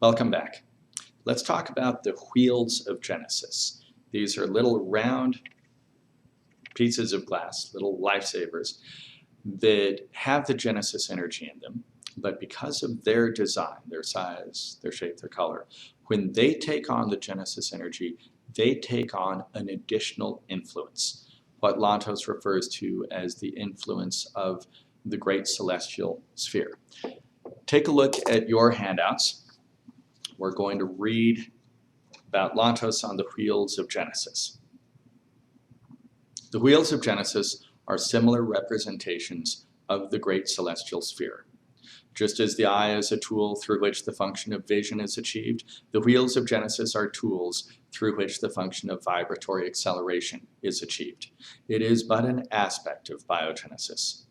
Welcome back. Let's talk about the wheels of Genesis. These are little round pieces of glass, little lifesavers that have the Genesis energy in them, but because of their design, their size, their shape, their color, when they take on the Genesis energy, they take on an additional influence, what Lantos refers to as the influence of the great celestial sphere. Take a look at your handouts. We're going to read about Lantos on the wheels of Genesis. The wheels of Genesis are similar representations of the great celestial sphere. Just as the eye is a tool through which the function of vision is achieved, the wheels of Genesis are tools through which the function of vibratory acceleration is achieved. It is but an aspect of biogenesis.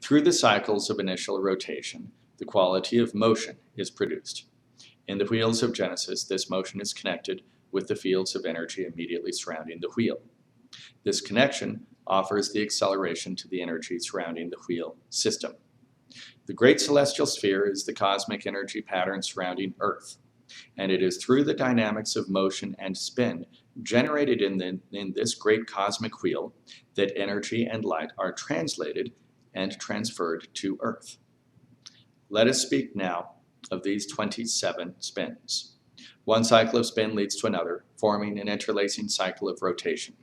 Through the cycles of initial rotation, the quality of motion is produced. In the wheels of Genesis, this motion is connected with the fields of energy immediately surrounding the wheel. This connection offers the acceleration to the energy surrounding the wheel system. The great celestial sphere is the cosmic energy pattern surrounding Earth, and it is through the dynamics of motion and spin generated in this great cosmic wheel that energy and light are translated and transferred to Earth. Let us speak now of these 27 spins. One cycle of spin leads to another, forming an interlacing cycle of rotation.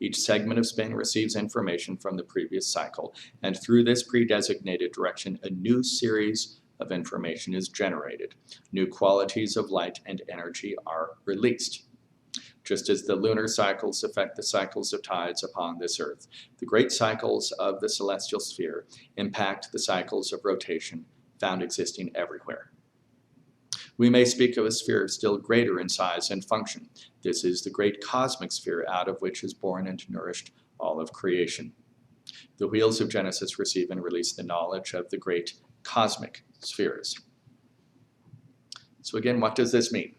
Each segment of spin receives information from the previous cycle, and through this pre-designated direction, a new series of information is generated. New qualities of light and energy are released. Just as the lunar cycles affect the cycles of tides upon this Earth, the great cycles of the celestial sphere impact the cycles of rotation found existing everywhere. We may speak of a sphere still greater in size and function. This is the great cosmic sphere out of which is born and nourished all of creation. The wheels of Genesis receive and release the knowledge of the great cosmic spheres. So again, what does this mean?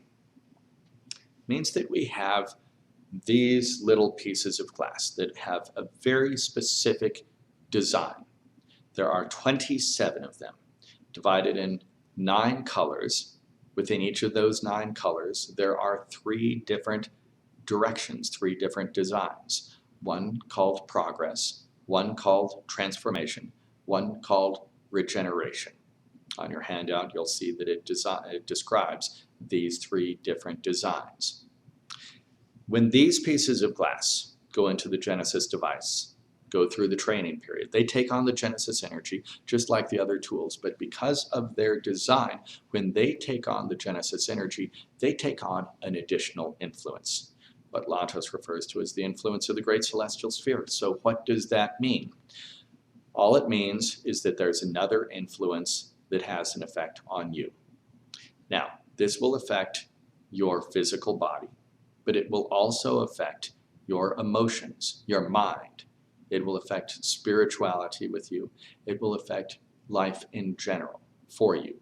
It means that we have these little pieces of glass that have a very specific design. There are 27 of them, divided in 9 colors. Within each of those 9 colors, there are 3 different directions, 3 different designs. One called progress, one called transformation, one called regeneration. On your handout, you'll see that it describes these 3 different designs. When these pieces of glass go into the Genesis device, go through the training period, they take on the Genesis energy just like the other tools, but because of their design, when they take on the Genesis energy, they take on an additional influence, what Lantos refers to as the influence of the great celestial sphere. So what does that mean? All it means is that there's another influence that has an effect on you. Now, this will affect your physical body, but it will also affect your emotions, your mind. It will affect spirituality with you. It will affect life in general for you.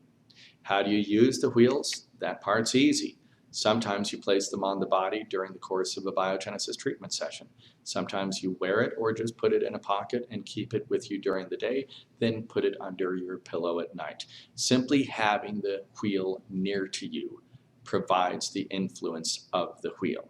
How do you use the wheels? That part's easy. Sometimes you place them on the body during the course of a biogenesis treatment session. Sometimes you wear it or just put it in a pocket and keep it with you during the day, then put it under your pillow at night. Simply having the wheel near to you provides the influence of the wheel.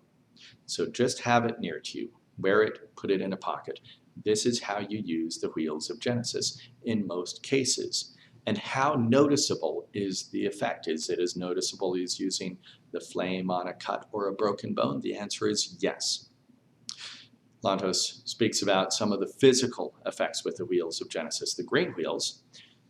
So just have it near to you. Wear it, put it in a pocket. This is how you use the wheels of Genesis in most cases. And how noticeable is the effect? Is it as noticeable as using the flame on a cut or a broken bone? The answer is yes. Lantos speaks about some of the physical effects with the wheels of Genesis. The green wheels,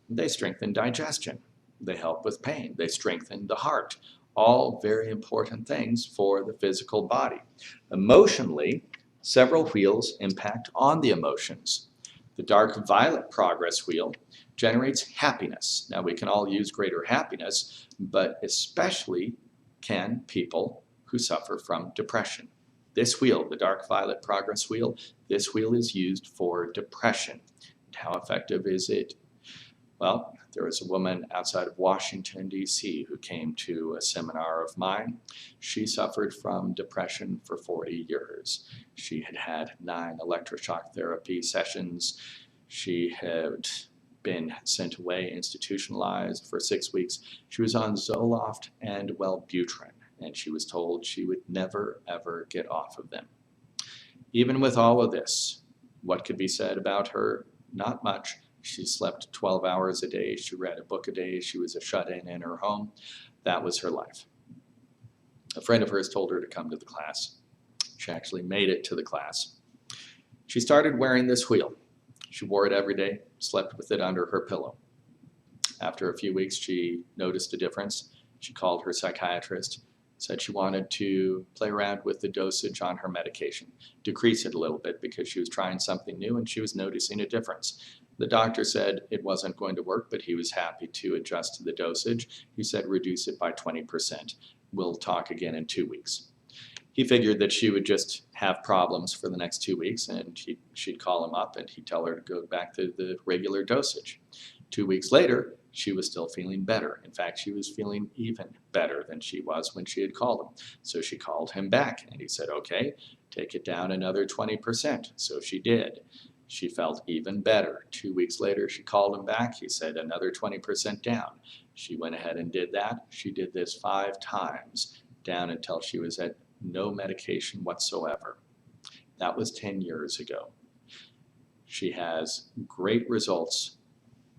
they strengthen digestion. They help with pain. They strengthen the heart. All very important things for the physical body. Emotionally, several wheels impact on the emotions. The dark violet progress wheel generates happiness. Now, we can all use greater happiness, but especially can people who suffer from depression. This wheel, the dark violet progress wheel, this wheel is used for depression. How effective is it? Well, there was a woman outside of Washington, D.C. who came to a seminar of mine. She suffered from depression for 40 years. She had had 9 electroshock therapy sessions. She had been sent away, institutionalized for 6 weeks. She was on Zoloft and Wellbutrin, and she was told she would never, ever get off of them. Even with all of this, what could be said about her? Not much. She slept 12 hours a day. She read a book a day. She was a shut-in in her home. That was her life. A friend of hers told her to come to the class. She actually made it to the class. She started wearing this wheel. She wore it every day, slept with it under her pillow. After a few weeks, she noticed a difference. She called her psychiatrist, said she wanted to play around with the dosage on her medication, decrease it a little bit because she was trying something new and she was noticing a difference. The doctor said it wasn't going to work, but he was happy to adjust to the dosage. He said reduce it by 20%. We'll talk again in 2 weeks. He figured that she would just have problems for the next 2 weeks, and she'd call him up and he'd tell her to go back to the regular dosage. 2 weeks later, she was still feeling better. In fact, she was feeling even better than she was when she had called him. So she called him back and he said, okay, take it down another 20%. So she did. She felt even better. 2 weeks later, she called him back. He said another 20% down. She went ahead and did that. She did this 5 times, down until she was at no medication whatsoever. That was 10 years ago. She has great results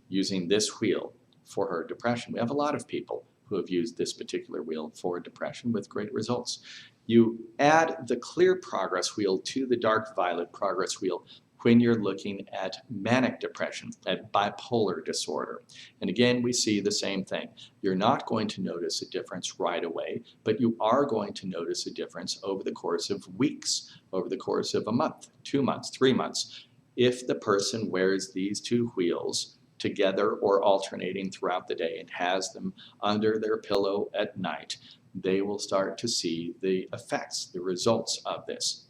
using this wheel for her depression. We have a lot of people who have used this particular wheel for depression with great results. You add the clear progress wheel to the dark violet progress wheel when you're looking at manic depression, at bipolar disorder. And again, we see the same thing. You're not going to notice a difference right away, but you are going to notice a difference over the course of weeks, over the course of a month, 2 months, 3 months. If the person wears these 2 wheels together or alternating throughout the day and has them under their pillow at night, they will start to see the effects, the results of this.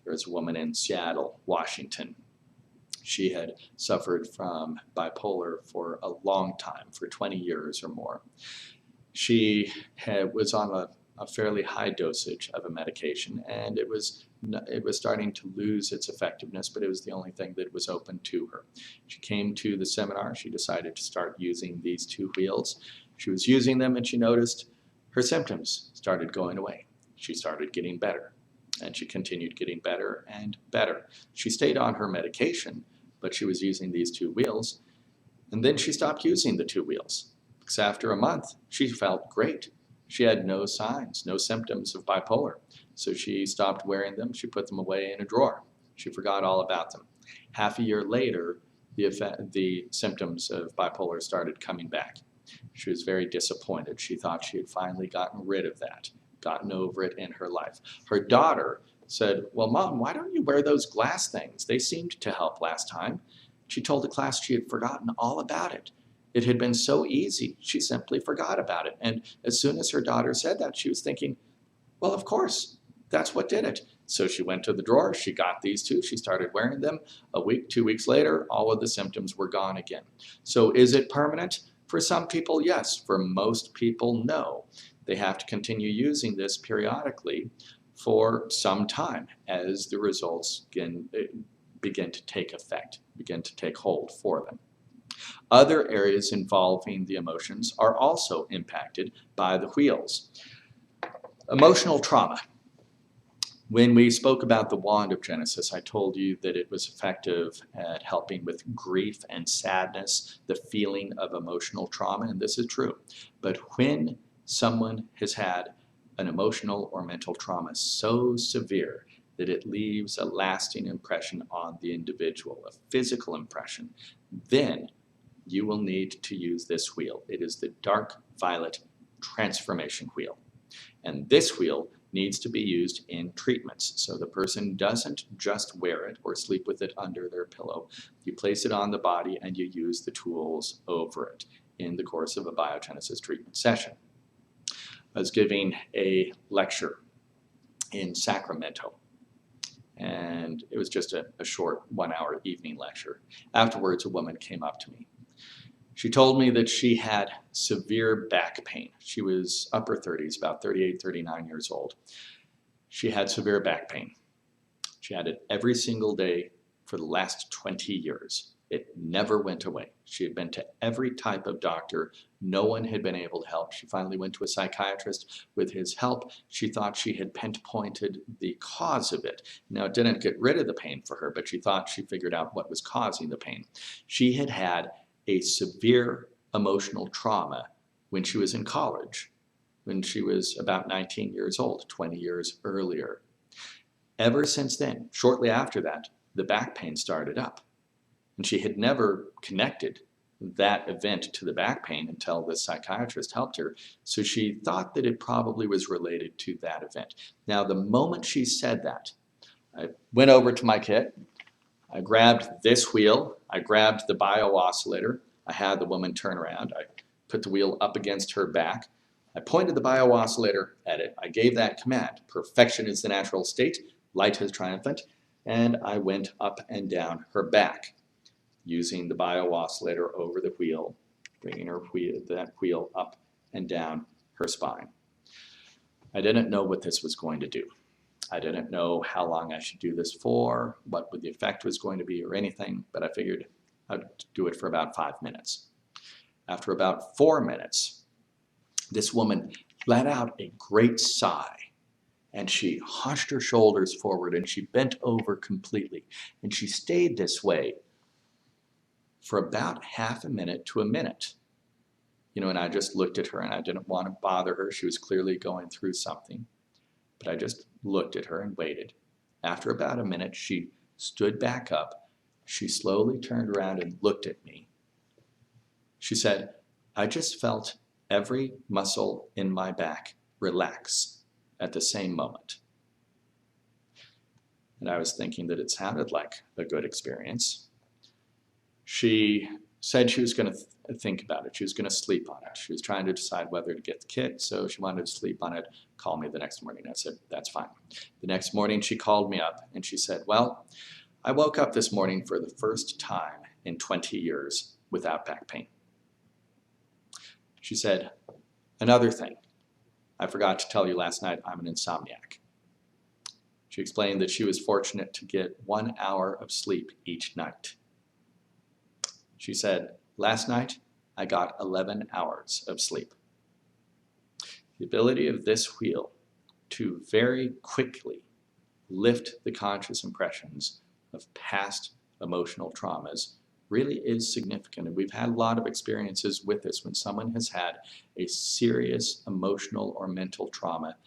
There's a woman in Seattle, Washington. She had suffered from bipolar for a long time, for 20 years or more. She was on a fairly high dosage of a medication, and it was starting to lose its effectiveness, but it was the only thing that was open to her. She came to the seminar. She decided to start using these 2 wheels. She was using them, and she noticed her symptoms started going away. She started getting better. And she continued getting better and better. She stayed on her medication, but she was using these 2 wheels. And then she stopped using the 2 wheels, because after a month, she felt great. She had no signs, no symptoms of bipolar. So she stopped wearing them. She put them away in a drawer. She forgot all about them. Half a year later, the symptoms of bipolar started coming back. She was very disappointed. She thought she had finally gotten rid of that, gotten over it in her life. Her daughter said, well, Mom, why don't you wear those glass things? They seemed to help last time. She told the class she had forgotten all about it. It had been so easy. She simply forgot about it. And as soon as her daughter said that, she was thinking, well, of course, that's what did it. So she went to the drawer. She got these 2. She started wearing them. A week, 2 weeks later, all of the symptoms were gone again. So is it permanent? For some people, yes. For most people, no. They have to continue using this periodically for some time as the results begin to take effect, begin to take hold for them. Other areas involving the emotions are also impacted by the wheels. Emotional trauma. When we spoke about the wand of Genesis, I told you that it was effective at helping with grief and sadness, the feeling of emotional trauma, and this is true. But when someone has had an emotional or mental trauma so severe that it leaves a lasting impression on the individual, a physical impression, then you will need to use this wheel. It is the dark violet transformation wheel. And this wheel needs to be used in treatments. So the person doesn't just wear it or sleep with it under their pillow. You place it on the body and you use the tools over it in the course of a BioGenesis treatment session. I was giving a lecture in Sacramento, and it was just a short 1-hour evening lecture. Afterwards, a woman came up to me. She told me that she had severe back pain. She was upper 30s, about 38, 39 years old. She had severe back pain. She had it every single day for the last 20 years. It never went away. She had been to every type of doctor. No one had been able to help. She finally went to a psychiatrist. With his help, she thought she had pinpointed the cause of it. Now, it didn't get rid of the pain for her, but she thought she figured out what was causing the pain. She had had a severe emotional trauma when she was in college, when she was about 19 years old, 20 years earlier. Ever since then, shortly after that, the back pain started up. And she had never connected that event to the back pain until the psychiatrist helped her. So she thought that it probably was related to that event. Now, the moment she said that, I went over to my kit. I grabbed this wheel. I grabbed the bio-oscillator. I had the woman turn around. I put the wheel up against her back. I pointed the bio-oscillator at it. I gave that command. Perfection is the natural state. Light is triumphant. And I went up and down her back, using the bio-oscillator over the wheel, bringing that wheel up and down her spine. I didn't know what this was going to do. I didn't know how long I should do this for, what the effect was going to be or anything, but I figured I'd do it for about 5 minutes. After about 4 minutes, this woman let out a great sigh, and she hunched her shoulders forward and she bent over completely, and she stayed this way for about half a minute to a minute. And I just looked at her, and I didn't want to bother her. She was clearly going through something. But I just looked at her and waited. After about a minute, she stood back up. She slowly turned around and looked at me. She said, "I just felt every muscle in my back relax at the same moment." And I was thinking that it sounded like a good experience. She said she was going to think about it. She was going to sleep on it. She was trying to decide whether to get the kit, so she wanted to sleep on it, call me the next morning. I said, "That's fine." The next morning, she called me up, and she said, "Well, I woke up this morning for the first time in 20 years without back pain." She said, "Another thing, I forgot to tell you last night, I'm an insomniac." She explained that she was fortunate to get 1 hour of sleep each night. She said, "Last night, I got 11 hours of sleep." The ability of this wheel to very quickly lift the conscious impressions of past emotional traumas really is significant. And we've had a lot of experiences with this when someone has had a serious emotional or mental trauma,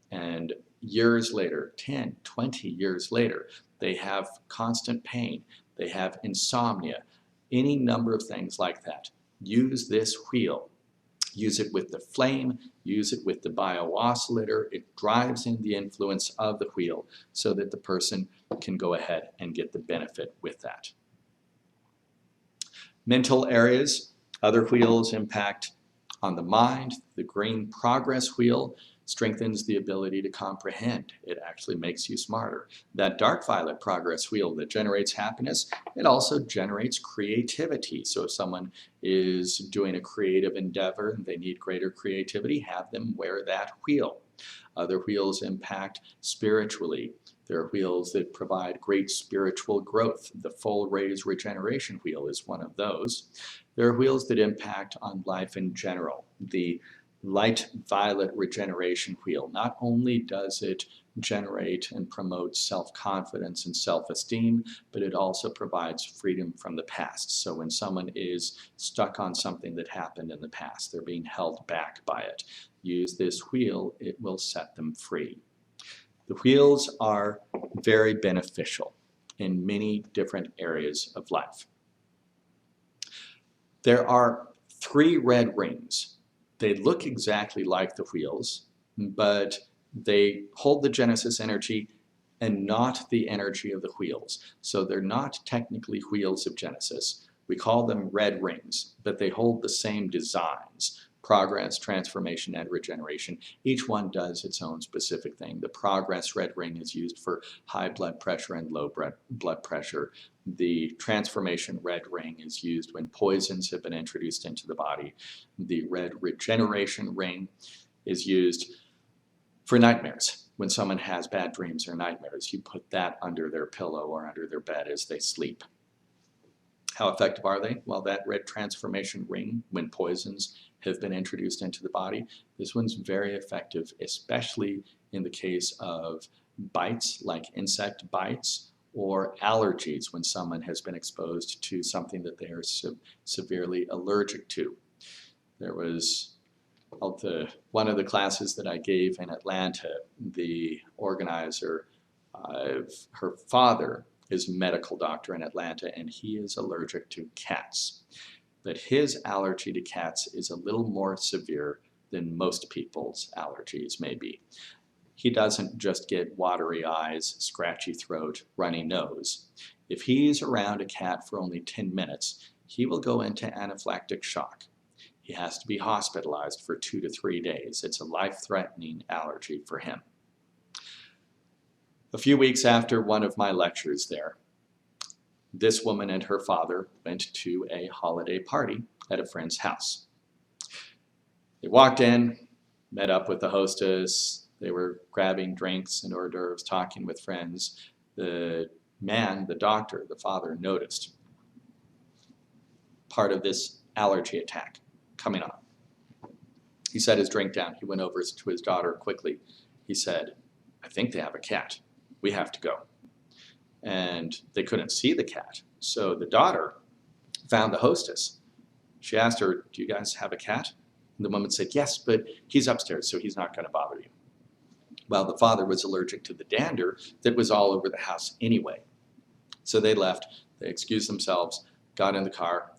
and years later, 10, 20 years later, they have constant pain, they have insomnia, any number of things like that. Use this wheel. Use it with the flame, use it with the bio-oscillator. It drives in the influence of the wheel so that the person can go ahead and get the benefit with that. Mental areas, other wheels impact on the mind. The green progress wheel strengthens the ability to comprehend. It actually makes you smarter. That dark violet progress wheel that generates happiness, it also generates creativity. So if someone is doing a creative endeavor and they need greater creativity, have them wear that wheel. Other wheels impact spiritually. There are wheels that provide great spiritual growth. The full rays regeneration wheel is one of those. There are wheels that impact on life in general. The light violet regeneration wheel, not only does it generate and promote self-confidence and self-esteem, but it also provides freedom from the past. So when someone is stuck on something that happened in the past, they're being held back by it, use this wheel, it will set them free. The wheels are very beneficial in many different areas of life. There are 3 red rings. They look exactly like the wheels, but they hold the Genesis energy and not the energy of the wheels. So they're not technically wheels of Genesis. We call them red rings, but they hold the same designs: progress, transformation, and regeneration. Each one does its own specific thing. The progress red ring is used for high blood pressure and low blood pressure. The transformation red ring is used when poisons have been introduced into the body. The red regeneration ring is used for nightmares. When someone has bad dreams or nightmares, you put that under their pillow or under their bed as they sleep. How effective are they? Well, that red transformation ring, when poisons have been introduced into the body, this one's very effective, especially in the case of bites like insect bites or allergies when someone has been exposed to something that they are severely allergic to. There was one of the classes that I gave in Atlanta, the organizer, her father is a medical doctor in Atlanta, and he is allergic to cats. But his allergy to cats is a little more severe than most people's allergies may be. He doesn't just get watery eyes, scratchy throat, runny nose. If he's around a cat for only 10 minutes, he will go into anaphylactic shock. He has to be hospitalized for 2 to 3 days. It's a life-threatening allergy for him. A few weeks after one of my lectures there, this woman and her father went to a holiday party at a friend's house. They walked in, met up with the hostess. They were grabbing drinks and hors d'oeuvres, talking with friends. The man, the doctor, the father, noticed part of this allergy attack coming on. He set his drink down. He went over to his daughter quickly. He said, "I think they have a cat. We have to go." And they couldn't see the cat. So the daughter found the hostess. She asked her, "Do you guys have a cat?" And the woman said, "Yes, but he's upstairs, so he's not going to bother you." Well, the father was allergic to the dander that was all over the house anyway. So they left. They excused themselves, got in the car.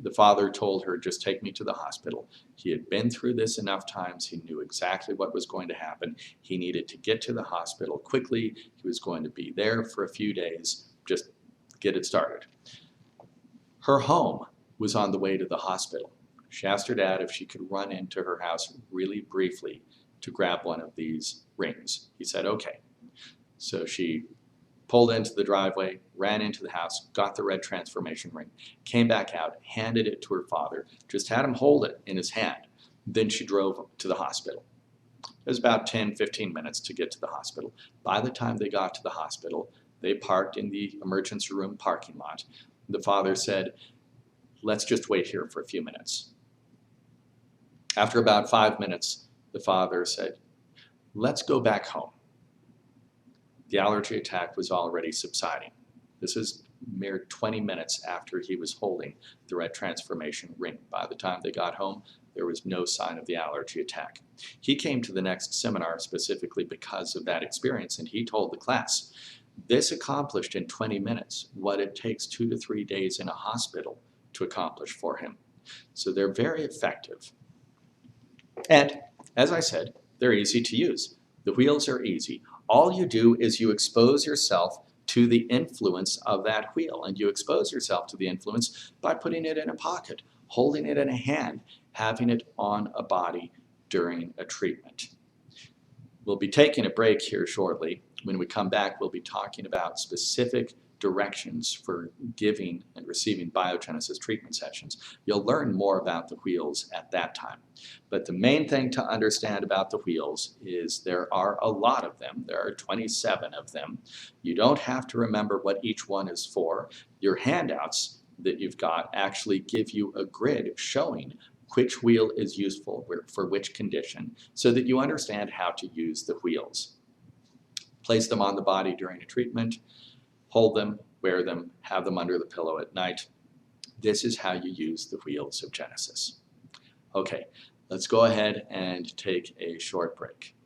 The father told her, "Just take me to the hospital." He had been through this enough times. He knew exactly what was going to happen. He needed to get to the hospital quickly. He was going to be there for a few days. Just get it started. Her home was on the way to the hospital. She asked her dad if she could run into her house really briefly to grab one of these rings. He said, "Okay." So she pulled into the driveway, ran into the house, got the red transformation ring, came back out, handed it to her father, just had him hold it in his hand. Then she drove to the hospital. It was about 10, 15 minutes to get to the hospital. By the time they got to the hospital, they parked in the emergency room parking lot. The father said, "Let's just wait here for a few minutes." After about 5 minutes, the father said, "Let's go back home." The allergy attack was already subsiding. This was mere 20 minutes after he was holding the red transformation ring. By the time they got home, there was no sign of the allergy attack. He came to the next seminar specifically because of that experience, and he told the class, this accomplished in 20 minutes what it takes 2 to 3 days in a hospital to accomplish for him. So they're very effective. And as I said, they're easy to use. The wheels are easy. All you do is you expose yourself to the influence of that wheel, and you expose yourself to the influence by putting it in a pocket, holding it in a hand, having it on a body during a treatment. We'll be taking a break here shortly. When we come back, we'll be talking about specific directions for giving and receiving BioGenesis treatment sessions. You'll learn more about the wheels at that time. But the main thing to understand about the wheels is there are a lot of them. There are 27 of them. You don't have to remember what each one is for. Your handouts that you've got actually give you a grid showing which wheel is useful for which condition so that you understand how to use the wheels. Place them on the body during a treatment. Hold them, wear them, have them under the pillow at night. This is how you use the wheels of Genesis. Okay, let's go ahead and take a short break.